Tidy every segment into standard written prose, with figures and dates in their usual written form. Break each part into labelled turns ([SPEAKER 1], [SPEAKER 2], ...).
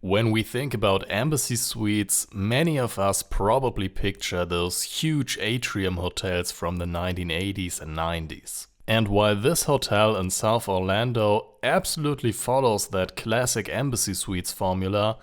[SPEAKER 1] When we think about embassy suites, many of us probably picture those huge atrium hotels from the 1980s and 90s. And while this hotel in South Orlando absolutely follows that classic embassy suites formula,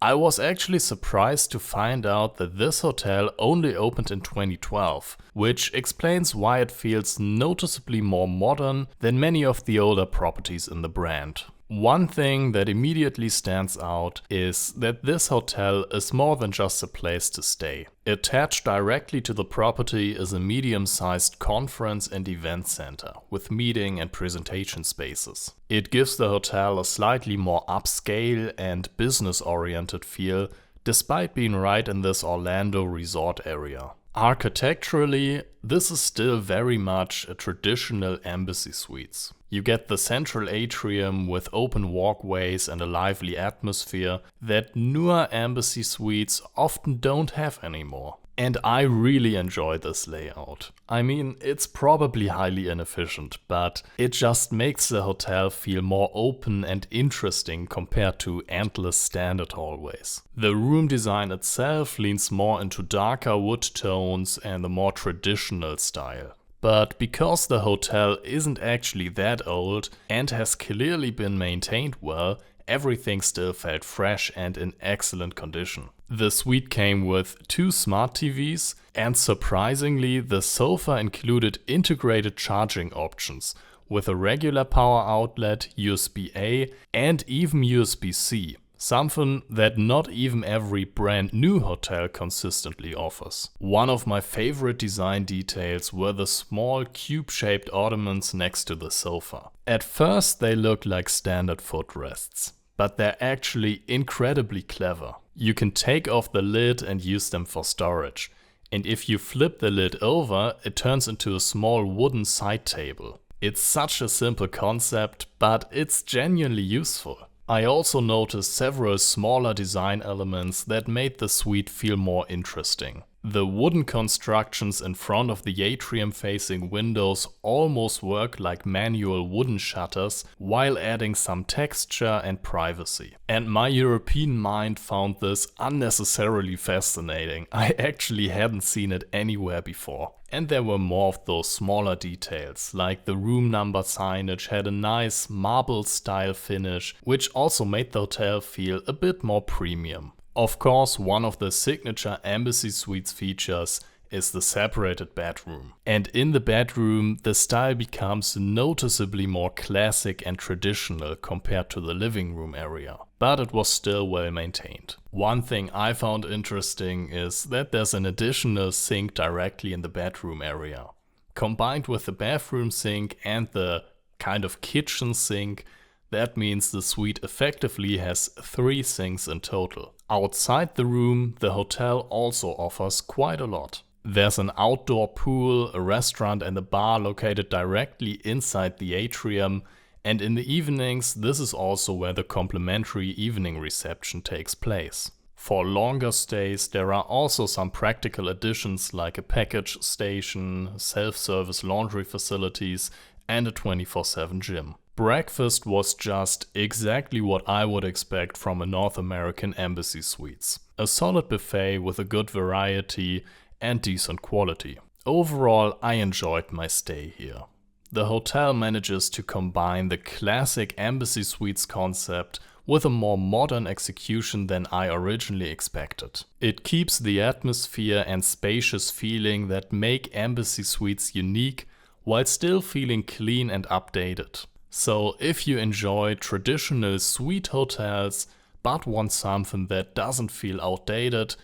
[SPEAKER 1] I was actually surprised to find out that this hotel only opened in 2012, which explains why it feels noticeably more modern than many of the older properties in the brand. One thing that immediately stands out is that this hotel is more than just a place to stay. Attached directly to the property is a medium-sized conference and event center with meeting and presentation spaces. It gives the hotel a slightly more upscale and business-oriented feel, despite being right in this Orlando resort area. Architecturally, this is still very much a traditional embassy suites. You get the central atrium with open walkways and a lively atmosphere that newer embassy suites often don't have anymore. And I really enjoy this layout. I mean, it's probably highly inefficient, but it just makes the hotel feel more open and interesting compared to endless standard hallways. The room design itself leans more into darker wood tones and a more traditional style. But because the hotel isn't actually that old and has clearly been maintained well, everything still felt fresh and in excellent condition. The suite came with 2 smart TVs, and surprisingly, the sofa included integrated charging options with a regular power outlet, USB-A and even USB-C. Something that not even every brand new hotel consistently offers. One of my favorite design details were the small cube-shaped ottomans next to the sofa. At first they look like standard footrests, but they're actually incredibly clever. You can take off the lid and use them for storage. And if you flip the lid over, it turns into a small wooden side table. It's such a simple concept, but it's genuinely useful. I also noticed several smaller design elements that made the suite feel more interesting. The wooden constructions in front of the atrium-facing windows almost work like manual wooden shutters while adding some texture and privacy. And my European mind found this unnecessarily fascinating. I actually hadn't seen it anywhere before. And there were more of those smaller details, like the room number signage had a nice marble-style finish, which also made the hotel feel a bit more premium. Of course, one of the signature embassy suites features is the separated bedroom. And in the bedroom, the style becomes noticeably more classic and traditional compared to the living room area. But it was still well maintained. One thing I found interesting is that there's an additional sink directly in the bedroom area. Combined with the bathroom sink and the kind of kitchen sink, that means the suite effectively has 3 sinks in total. Outside the room, the hotel also offers quite a lot. There's an outdoor pool, a restaurant and a bar located directly inside the atrium, and in the evenings this is also where the complimentary evening reception takes place. For longer stays there are also some practical additions like a package station, self-service laundry facilities and a 24/7 gym. Breakfast was just exactly what I would expect from a North American embassy suites. A solid buffet with a good variety and decent quality. Overall, I enjoyed my stay here. The hotel manages to combine the classic embassy suites concept with a more modern execution than I originally expected. It keeps the atmosphere and spacious feeling that make embassy suites unique while still feeling clean and updated. So if you enjoy traditional suite hotels but want something that doesn't feel outdated,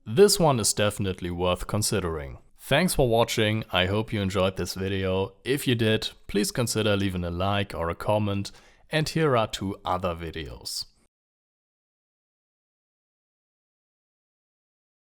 [SPEAKER 1] this one is definitely worth considering. Thanks for watching, I hope you enjoyed this video. If you did, please consider leaving a like or a comment, and here are 2 other videos.